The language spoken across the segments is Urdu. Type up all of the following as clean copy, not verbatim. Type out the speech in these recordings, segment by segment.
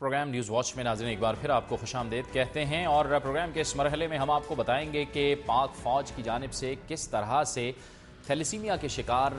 پروگرام نیوز واچ میں ناظرین ایک بار پھر آپ کو خوش آمدید کہتے ہیں، اور پروگرام کے اس مرحلے میں ہم آپ کو بتائیں گے کہ پاک فوج کی جانب سے کس طرح سے تھیلیسیمیا کے شکار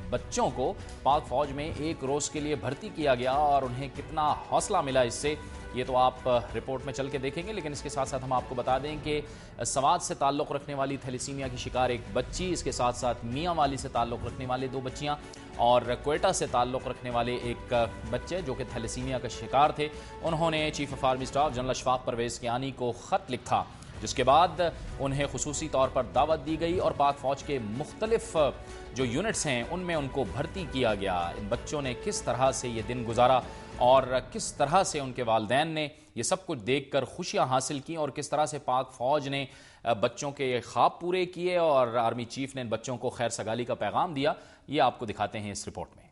بچوں کو پاک فوج میں ایک روز کے لیے بھرتی کیا گیا اور انہیں کتنا حوصلہ ملا اس سے، یہ تو آپ رپورٹ میں چل کے دیکھیں گے۔ لیکن اس کے ساتھ ساتھ ہم آپ کو بتا دیں کہ سوات سے تعلق رکھنے والی تھیلیسیمیا کی شکار ایک بچی، اس کے ساتھ ساتھ میاں والی سے تعلق رکھنے والے 2 بچیاں اور کوئٹہ سے تعلق رکھنے والے ایک بچے جو کہ تھیلیسیمیا کا شکار تھے، انہوں نے chief of army staff general Ashfaq Parvez Kayani کو خط لکھا، جس کے بعد انہیں خصوصی طور پر دعوت دی گئی اور پاک فوج کے مختلف جو یونٹس ہیں ان میں ان کو بھرتی کیا گیا۔ ان بچوں نے کس طرح سے یہ دن گزارا اور کس طرح سے ان کے والدین نے یہ سب کچھ دیکھ کر خوشیاں حاصل کی اور کس طرح سے پاک فوج نے بچوں کے خواب پورے کیے اور آرمی چیف نے ان بچوں کو خیر سگالی کا پیغام دیا، یہ آپ کو دکھاتے ہیں اس رپورٹ میں۔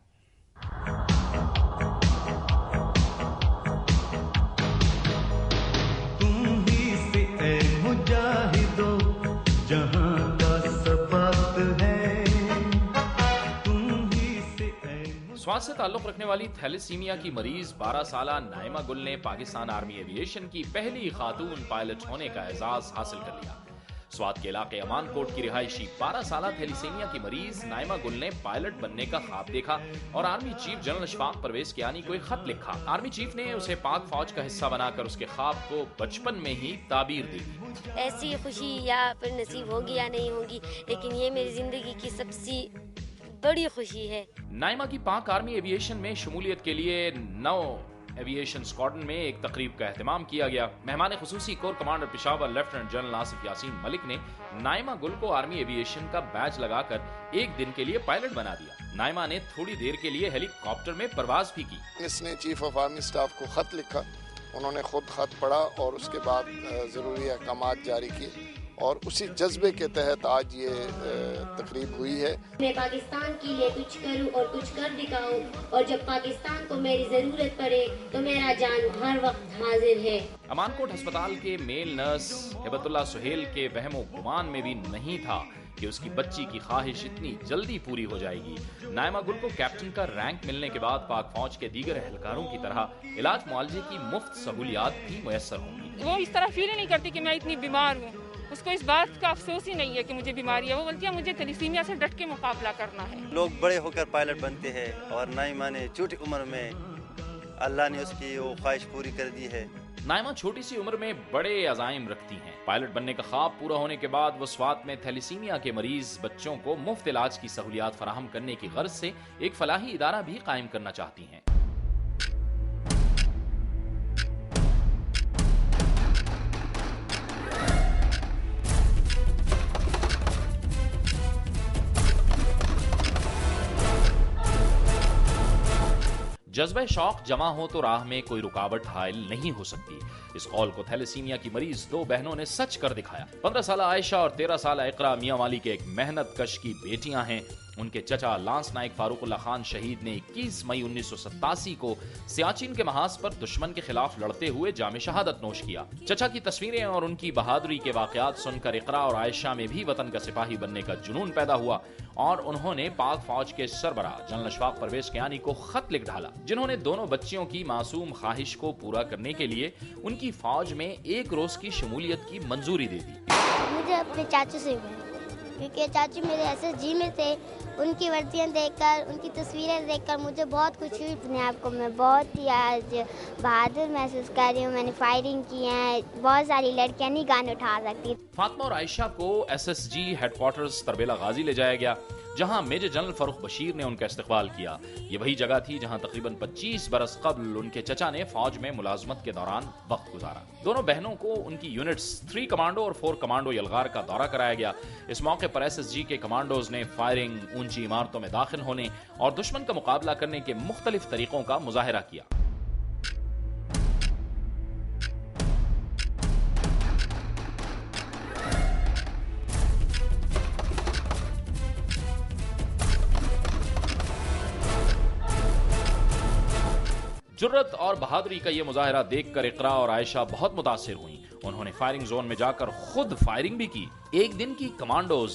سوات سے تعلق رکھنے والی تھیلیسیمیا کی مریض 12 سالہ نائمہ گل نے پاکستان آرمی ایوی ایشن کی پہلی خاتون پائلٹ ہونے کا اعزاز حاصل کر لیا۔ سوات کے علاقے امان کوٹ کی رہائشی 12 سالہ تھیلیسیمیا کی مریض نائمہ گل نے پائلٹ بننے کا خواب دیکھا اور army chief general Ashfaq Parvez Kayani کو ایک خط لکھا۔ آرمی چیف نے اسے پاک فوج کا حصہ بنا کر اس کے خواب کو بچپن میں ہی تعبیر دی۔ ایسی خوشی یا پھر نصیب ہوگی یا نہیں ہوگی، لیکن یہ میری زندگی کی سب سے بڑی خوشی ہے۔ نائمہ کی پاک آرمی ایوی ایشن میں شمولیت کے لیے 9 ایوی ایشن اسکواڈرن میں ایک تقریب کا اہتمام کیا گیا۔ مہمان خصوصی corps commander Peshawar lieutenant general Asif Yasin Malik نے نائمہ گل کو آرمی ایوی ایشن کا بیج لگا کر ایک دن کے لیے پائلٹ بنا دیا۔ نائمہ نے تھوڑی دیر کے لیے ہیلی کاپٹر میں پرواز بھی کی۔ اس نے چیف آف آرمی اسٹاف کو خط لکھا، انہوں نے خود خط پڑھا اور اس کے بعد ضروری احکامات جاری کیے اور اسی جذبے کے تحت آج یہ تقریب ہوئی ہے۔ میں پاکستان کے لیے کچھ کروں اور کچھ کر دکھاؤں، اور جب پاکستان کو میری ضرورت پڑے تو میرا جان ہر وقت حاضر ہے۔ امان کوٹ ہسپتال کے میل نرس ہبت اللہ سہیل کے وہم و گمان میں بھی نہیں تھا کہ اس کی بچی کی خواہش اتنی جلدی پوری ہو جائے گی۔ نائمہ گل کو کیپٹن کا رینک ملنے کے بعد پاک فوج کے دیگر اہلکاروں کی طرح علاج معالجے کی مفت سہولیات بھی میسر ہوں گی۔ وہ اس طرح فیل ہی نہیں کرتی کہ میں اتنی بیمار ہوں، اس کو اس بات کا افسوس ہی نہیں ہے کہ مجھے بیماری ہے، وہ بولتی ہے مجھے تھیلیسیمیا سے ڈٹ کے مقابلہ کرنا ہے۔ لوگ بڑے ہو کر پائلٹ بنتے ہیں اور نائمہ نے چھوٹی عمر میں اللہ نے اس کی وہ خواہش پوری کر دی ہے۔ نائمہ چھوٹی سی عمر میں بڑے عزائم رکھتی ہیں۔ پائلٹ بننے کا خواب پورا ہونے کے بعد وہ سوات میں تھیلیسیمیا کے مریض بچوں کو مفت علاج کی سہولیات فراہم کرنے کی غرض سے ایک فلاحی ادارہ بھی قائم کرنا چاہتی ہیں۔ جذبہ شوق جمع ہو تو راہ میں کوئی رکاوٹ حائل نہیں ہو سکتی، اس قول کو تھیلیسیمیا کی مریض 2 بہنوں نے سچ کر دکھایا۔ 15 سالہ عائشہ اور 13 سالہ اقرا میاں والی کے ایک محنت کش کی بیٹیاں ہیں۔ ان کے چچا لانس نائک فاروق اللہ خان شہید نے 21 مئی 1987 کو سیاچن کے محاذ پر دشمن کے خلاف لڑتے ہوئے جام شہادت نوش کیا۔ چچا کی تصویریں اور ان کی بہادری کے واقعات سن کر اقرا اور عائشہ میں بھی وطن کا سپاہی بننے کا جنون پیدا ہوا اور انہوں نے پاک فوج کے سربراہ جنرل اشفاق پرویز کیانی کو خط لکھ ڈالا، جنہوں نے دونوں بچیوں کی معصوم خواہش کو پورا کرنے کے لیے ان کی فوج میں ایک روز کی شمولیت کی منظوری دے دی۔ مجھے اپنے چاچو سے ملا کیونکہ چاچو میرے SSG میں تھے، ان کی وردیاں دیکھ کر، ان کی تصویریں دیکھ کر مجھے بہت خوشی ہوئی۔ اپنے آپ کو میں بہت ہی آج بہادر محسوس کر رہی ہوں، میں نے فائرنگ کی ہے، بہت ساری لڑکیاں نہیں گان اٹھا سکتی۔ فاطمہ اور عائشہ کو SSG ہیڈ کوارٹرز تربیلا غازی لے جایا گیا، جہاں میجر جنرل فاروق بشیر نے ان کا استقبال کیا۔ یہ وہی جگہ تھی جہاں تقریباً 25 برس قبل ان کے چچا نے فوج میں ملازمت کے دوران وقت گزارا۔ دونوں بہنوں کو ان کی یونٹس 3 کمانڈو اور 4 کمانڈو یلغار کا دورہ کرایا گیا۔ اس موقع پر SSG کے کمانڈوز نے فائرنگ، اونچی عمارتوں میں داخل ہونے اور دشمن کا مقابلہ کرنے کے مختلف طریقوں کا مظاہرہ کیا۔ جرت اور بہادری کا یہ مظاہرہ دیکھ کر اقرا اور عائشہ بہت متاثر ہوئیں۔ انہوں نے فائرنگ زون میں جا کر خود فائرنگ بھی کی۔ ایک دن کی کمانڈوز